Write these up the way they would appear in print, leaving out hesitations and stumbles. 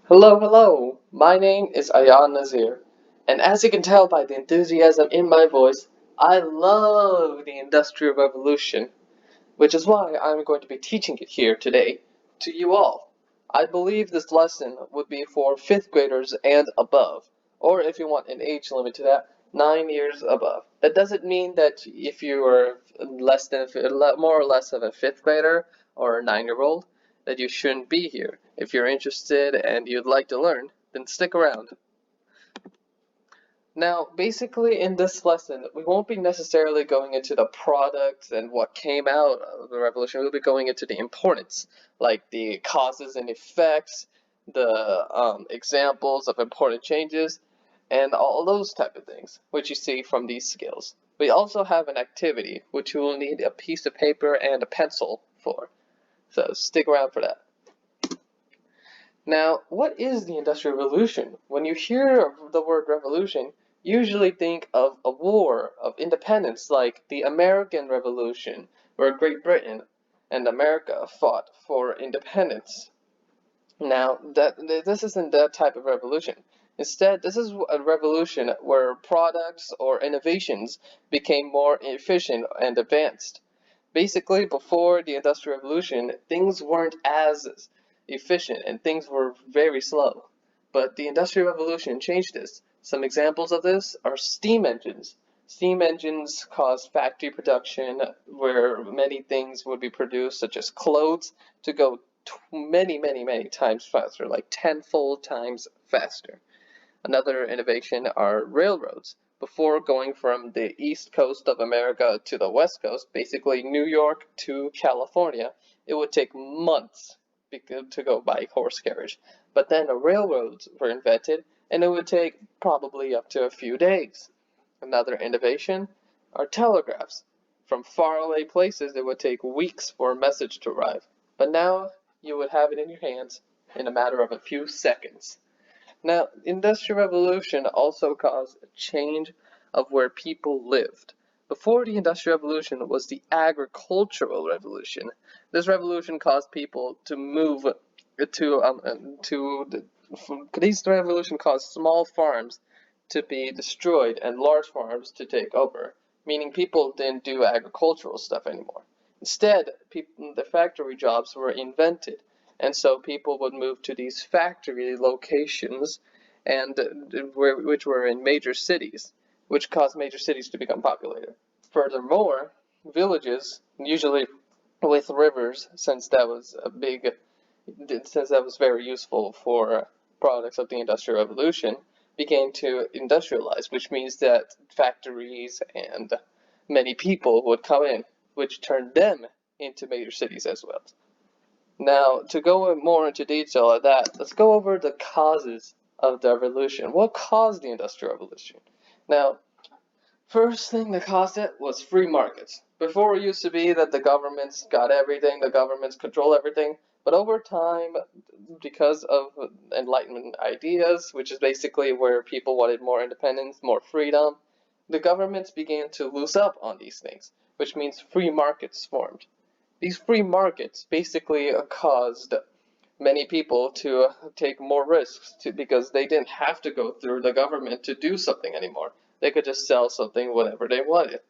Hello, hello. My name is Ayan Nazir, and as you can tell by the enthusiasm in my voice, I love the Industrial Revolution, which is why I'm going to be teaching it here today to you all. I believe this lesson would be for 5th graders and above, or if you want an age limit to that, 9 years above. That doesn't mean that if you are less than more or less of a 5th grader or a 9-year-old that you shouldn't be here. If you're interested and you'd like to learn, then stick around. Now, basically in this lesson, we won't be necessarily going into the products and what came out of the revolution. We'll be going into the importance, like the causes and effects, the examples of important changes, and all those type of things, which you see from these skills. We also have an activity, which you will need a piece of paper and a pencil for. So stick around for that. Now, what is the Industrial Revolution? When you hear the word revolution, you usually think of a war of independence like the American Revolution, where Great Britain and America fought for independence. Now, this isn't that type of revolution. Instead, this is a revolution where products or innovations became more efficient and advanced. Basically, before the Industrial Revolution, things weren't as efficient and things were very slow. But the Industrial Revolution changed this. Some examples of this are steam engines. Steam engines caused factory production where many things would be produced, such as clothes, to go many times faster, like tenfold times faster. Another innovation are railroads. Before going from the east coast of America to the west coast, basically New York to California, it would take months to go by horse carriage. But then railroads were invented, and it would take probably up to a few days. Another innovation are telegraphs. From faraway places, it would take weeks for a message to arrive. But now you would have it in your hands in a matter of a few seconds. Now, the Industrial Revolution also caused a change of where people lived. Before the Industrial Revolution was the Agricultural Revolution. This revolution caused people to move This revolution caused small farms to be destroyed and large farms to take over, meaning people didn't do agricultural stuff anymore. Instead, the factory jobs were invented, and so people would move to these factory locations, and which were in major cities, which caused major cities to become populated. Furthermore, villages, usually with rivers, since that was very useful for products of the Industrial Revolution, began to industrialize, which means that factories and many people would come in, which turned them into major cities as well. Now, to go more into detail of that, let's go over the causes of the revolution. What caused the Industrial Revolution? Now, first thing that caused it was free markets. Before it used to be that the governments got everything, the governments control everything, but over time, because of Enlightenment ideas, which is basically where people wanted more independence, more freedom, the governments began to loose up on these things, which means free markets formed. These free markets basically caused many people to take more risks because they didn't have to go through the government to do something anymore. They could just sell something whatever they wanted.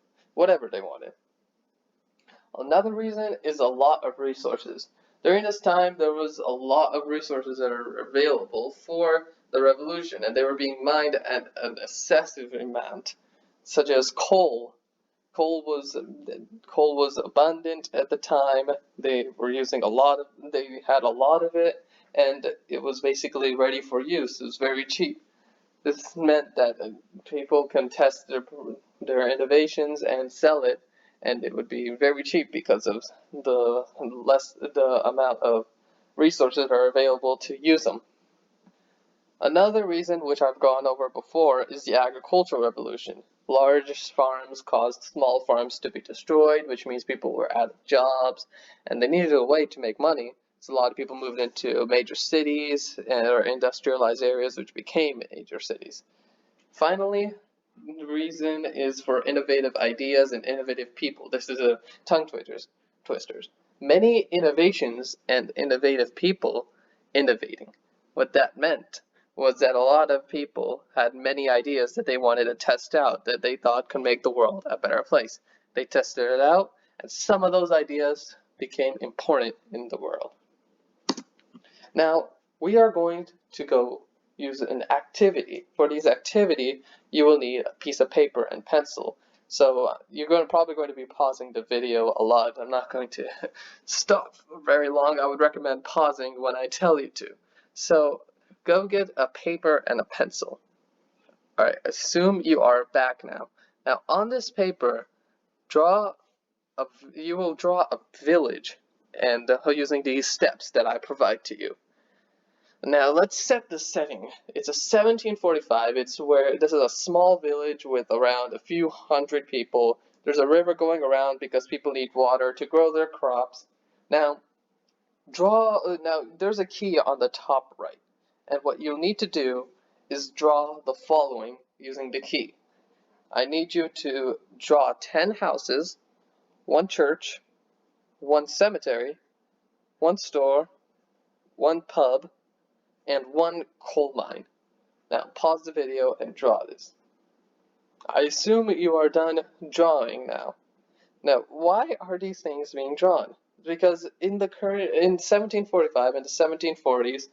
Another reason is a lot of resources. During this time, there was a lot of resources that are available for the revolution, and they were being mined at an excessive amount, such as coal. Coal was abundant at the time. They had a lot of it, and it was basically ready for use. It was very cheap. This meant that people can test their innovations and sell it, and it would be very cheap because of the amount of resources that are available to use them. Another reason, which I've gone over before, is the agricultural revolution. Large farms caused small farms to be destroyed, which means people were out of jobs, and they needed a way to make money. So a lot of people moved into major cities or industrialized areas, which became major cities. Finally, the reason is for innovative ideas and innovative people. This is a tongue twisters. Many innovations and innovative people innovating. What that meant was that a lot of people had many ideas that they wanted to test out that they thought could make the world a better place. They tested it out, and some of those ideas became important in the world. Now, we are going to go use an activity. For this activity, you will need a piece of paper and pencil. So you're probably going to be pausing the video a lot. I'm not going to stop very long. I would recommend pausing when I tell you to. So go get a paper and a pencil. Alright, assume you are back now. Now on this paper, you will draw a village and using these steps that I provide to you. Now let's set the setting. It's a 1745. This is a small village with around a few hundred people. There's a river going around because people need water to grow their crops. Now there's a key on the top right, and what you'll need to do is draw the following using the key. I need you to draw 10 houses, 1 church, 1 cemetery, 1 store, 1 pub, and 1 coal mine. Now pause the video and draw this. I assume you are done drawing now. Now, why are these things being drawn? Because in 1745 and the 1740s,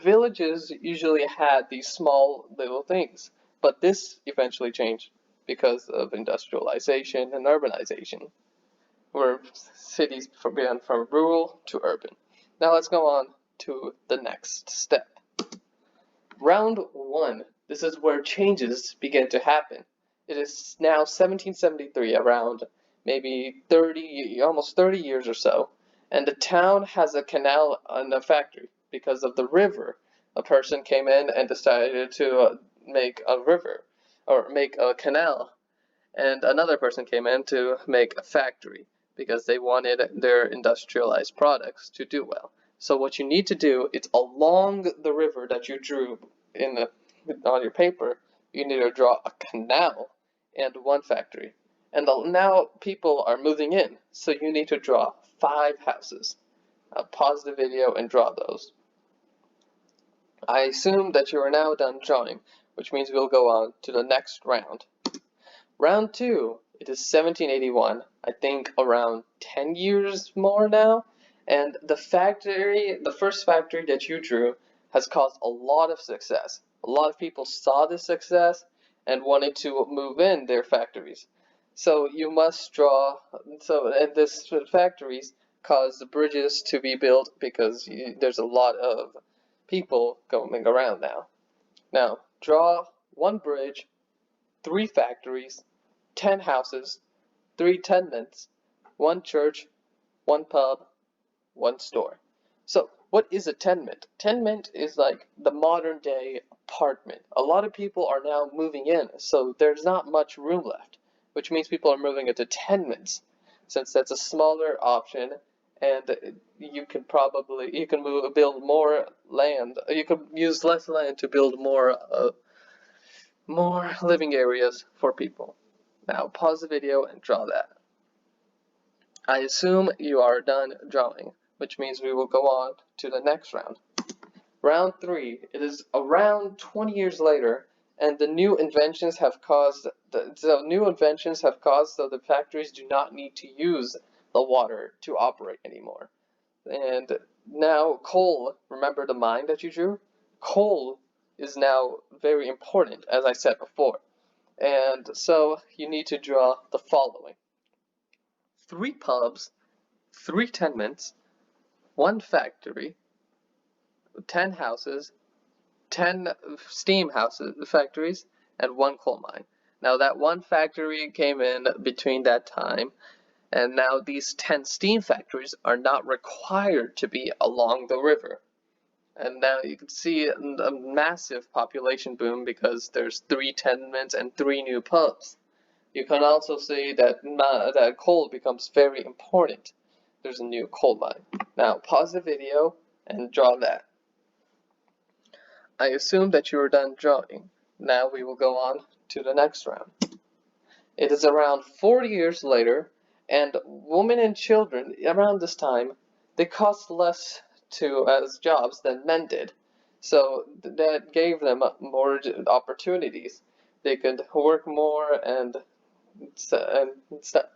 villages usually had these small little things, but this eventually changed because of industrialization and urbanization, where cities began from rural to urban. Now let's go on to the next step. Round 1. This is where changes begin to happen. It is now 1773, around maybe almost 30 years or so, and the town has a canal and a factory because of the river. A person came in and decided to make a river, or make a canal, and another person came in to make a factory because they wanted their industrialized products to do well. So what you need to do is along the river that you drew on your paper, you need to draw a canal and 1 factory. And now people are moving in, so you need to draw 5 houses. I'll pause the video and draw those. I assume that you are now done drawing, which means we'll go on to the next round. Round 2, it is 1781, I think around 10 years more now, and the first factory that you drew has caused a lot of success. A lot of people saw this success and wanted to move in their factories. So you must draw, and this factories cause the bridges to be built because there's a lot of people going around now. Now, draw 1 bridge, 3 factories, 10 houses, 3 tenements, 1 church, 1 pub, 1 store. So, what is a tenement? Tenement is like the modern day apartment. A lot of people are now moving in, so there's not much room left, which means people are moving into tenements, since that's a smaller option, and you can build more land. You can use less land to build more living areas for people. Now pause the video and draw that. I assume you are done drawing, which means we will go on to the next round. Round 3, it is around 20 years later, and the new inventions have caused so the factories do not need to use the water to operate anymore. And now coal, remember the mine that you drew? Coal is now very important, as I said before. And so you need to draw the following: 3 pubs, 3 tenements, 1 factory, 10 houses, 10 steam factories, and 1 coal mine. Now that 1 factory came in between that time, and now these 10 steam factories are not required to be along the river. And now you can see a massive population boom because there's 3 tenements and 3 new pubs. You can also see that coal becomes very important. There's a new coal mine. Now pause the video and draw that. I assume that you are done drawing. Now we will go on to the next round. It is around 40 years later, and women and children around this time, they cost less as jobs than men did. So that gave them more opportunities. They could work more and stuff.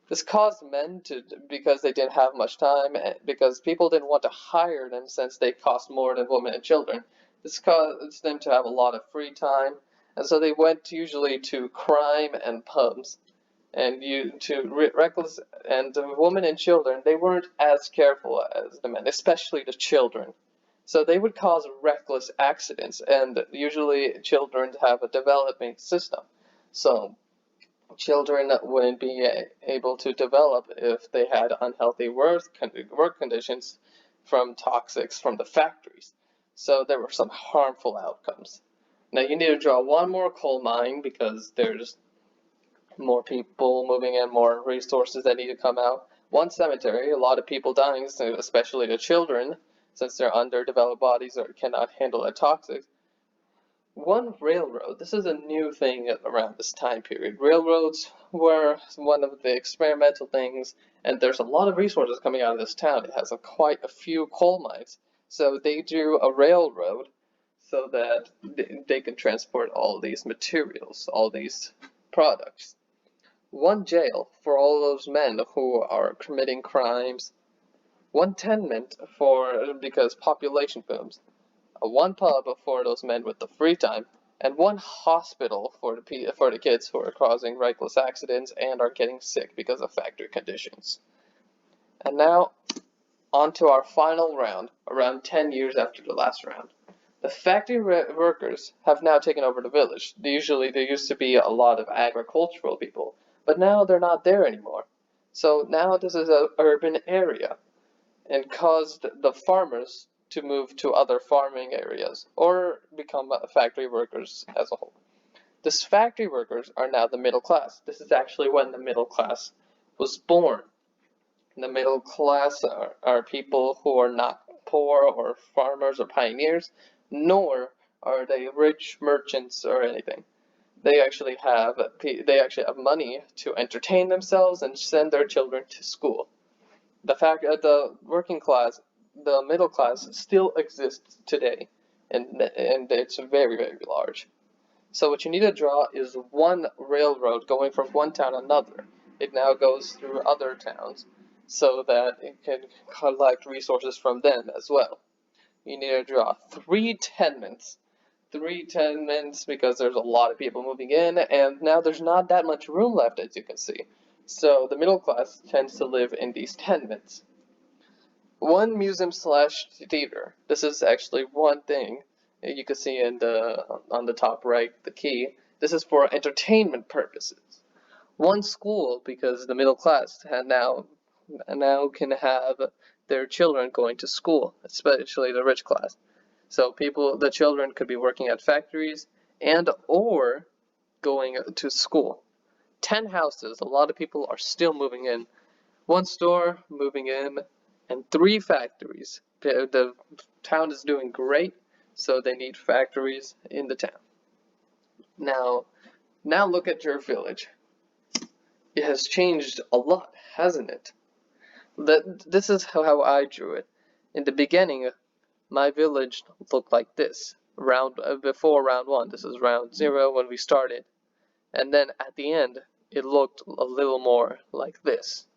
This caused men to, because they didn't have much time, because people didn't want to hire them since they cost more than women and children. This caused them to have a lot of free time, and so they went usually to crime and pubs, and reckless. And the women and children, they weren't as careful as the men, especially the children. So they would cause reckless accidents, and usually children have a developing system. So children wouldn't be able to develop if they had unhealthy work conditions from toxics from the factories. So there were some harmful outcomes. Now you need to draw one more coal mine because there's more people moving in, more resources that need to come out. One cemetery, a lot of people dying, especially the children, since their underdeveloped bodies cannot handle the toxics. One railroad. This is a new thing around this time period. Railroads were one of the experimental things, and there's a lot of resources coming out of this town. It has quite a few coal mines. So they do a railroad so that they can transport all these materials, all these products. One jail for all those men who are committing crimes. One tenement for because population booms. One pub for those men with the free time, and one hospital for the kids who are causing reckless accidents and are getting sick because of factory conditions. And now, on to our final round, around 10 years after the last round. The factory workers have now taken over the village. Usually there used to be a lot of agricultural people, but now they're not there anymore. So now this is an urban area, and caused the farmers to move to other farming areas or become factory workers as a whole. These factory workers are now the middle class. This is actually when the middle class was born. The middle class are people who are not poor or farmers or pioneers, nor are they rich merchants or anything. They actually have money to entertain themselves and send their children to school. The fact that the working class, the middle class, still exists today, and it's very, very large. So what you need to draw is one railroad going from one town to another. It now goes through other towns so that it can collect resources from them as well. You need to draw three tenements. Three tenements because there's a lot of people moving in, and now there's not that much room left, as you can see. So the middle class tends to live in these tenements. One museum slash theater. This is actually one thing you can see on the top right, the key. This is for entertainment purposes. One school because the middle class now can have their children going to school, especially the rich class. So the children could be working at factories and or going to school. 10 houses. A lot of people are still moving in. One store moving in, and 3 factories. The town is doing great, so they need factories in the town. Now look at your village. It has changed a lot, hasn't it? This is how I drew it. In the beginning, my village looked like this. Before round 1, this is round 0 when we started. And then at the end, it looked a little more like this.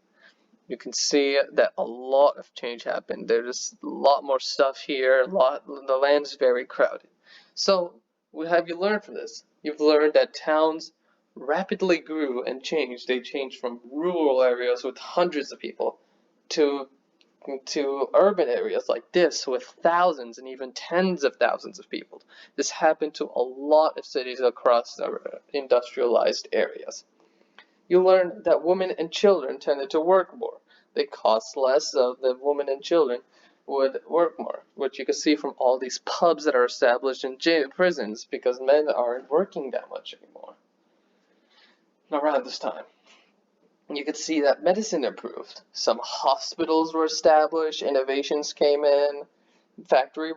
You can see that a lot of change happened. There's a lot more stuff here. The land's very crowded. So, what have you learned from this? You've learned that towns rapidly grew and changed. They changed from rural areas with hundreds of people to urban areas like this with thousands and even tens of thousands of people. This happened to a lot of cities across the industrialized areas. You learn that women and children tended to work more. They cost less, so the women and children would work more, which you can see from all these pubs that are established in prisons because men aren't working that much anymore around this time. You could see that medicine improved. Some hospitals were established, innovations came in, factory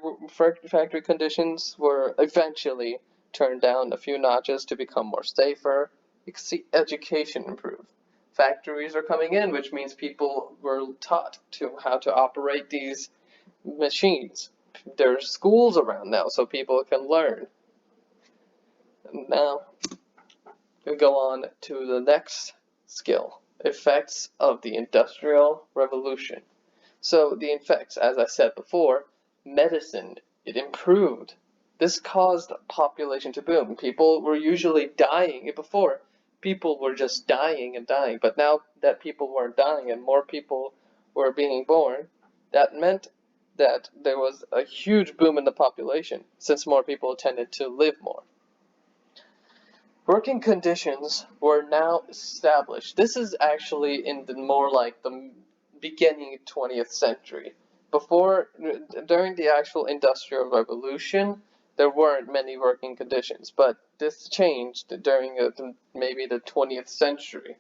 conditions were eventually turned down a few notches to become more safer. You can see education improve. Factories are coming in, which means people were taught how to operate these machines. there's schools around now so people can learn. Now we go on to the next skill, effects of the Industrial Revolution. So the effects, as I said before, medicine, it improved. This caused population to boom. People were usually dying. Before, people were just dying and dying. But now that people weren't dying and more people were being born, that meant that there was a huge boom in the population since more people tended to live more. Working conditions were now established. This is actually in the more like the beginning 20th century. During the actual Industrial Revolution, there weren't many working conditions, but this changed during maybe the 20th century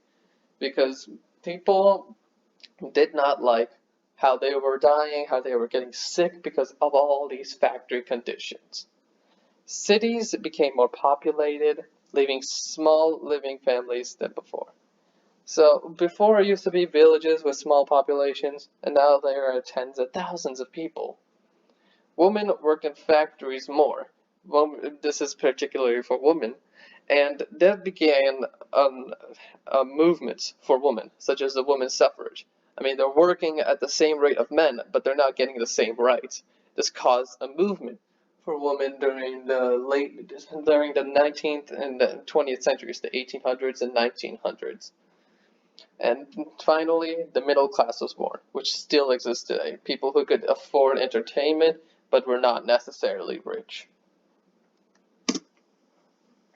because people did not like how they were dying, how they were getting sick because of all these factory conditions. Cities became more populated, leaving small living families than before. So before it used to be villages with small populations, and now there are tens of thousands of people. Women work in factories more. This is particularly for women, and there began movements for women, such as the women's suffrage. I mean, they're working at the same rate of men, but they're not getting the same rights. This caused a movement for women during the 19th and the 20th centuries, the 1800s and 1900s. And finally, the middle class was born, which still exists today. People who could afford entertainment, but were not necessarily rich.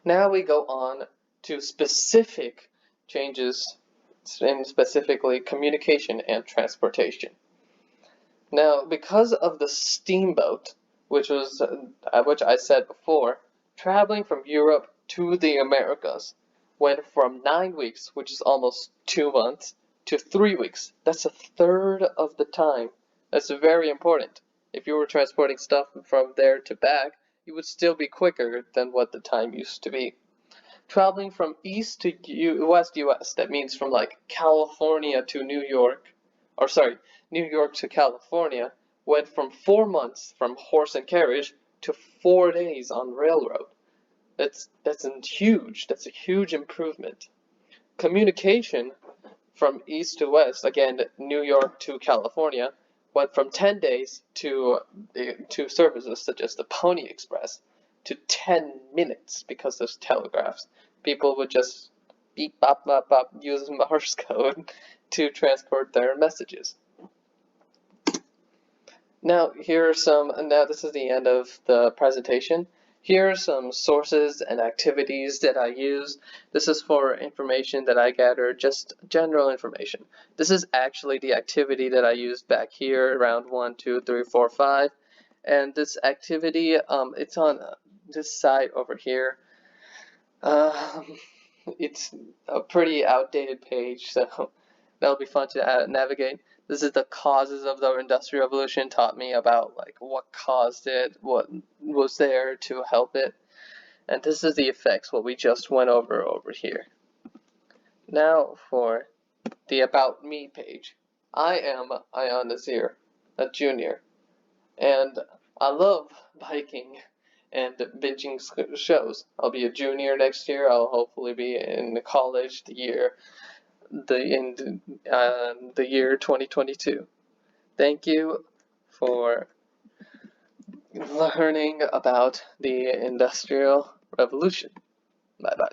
Now we go on to specific changes in specifically communication and transportation. Now, because of the steamboat, which I said before, traveling from Europe to the Americas went from 9 weeks, which is almost 2 months, to 3 weeks. That's a third of the time. That's very important. If you were transporting stuff from there to back, you would still be quicker than what the time used to be. Traveling from east to west US, that means from like California to New York, or sorry, New York to California, went from 4 months from horse and carriage to 4 days on railroad. That's huge. That's a huge improvement. Communication from east to west, again, New York to California, went from 10 days to services such as the Pony Express to 10 minutes because there's telegraphs. People would just beep, bop, bop, bop, use Morse code to transport their messages. Now, this is the end of the presentation. Here are some sources and activities that I use. This is for information that I gathered, just general information. This is actually the activity that I used back here, around 1, 2, 3, 4, 5. And this activity, it's on this site over here. It's a pretty outdated page, so that'll be fun to navigate. This is the causes of the Industrial Revolution, taught me about like what caused it, what was there to help it. And this is the effects, what we just went over here. Now for the About Me page. I am Ayan Nazir, a junior, and I love biking and binging shows. I'll be a junior next year. I'll hopefully be in college the year 2022. Thank you for learning about the Industrial Revolution. Bye bye.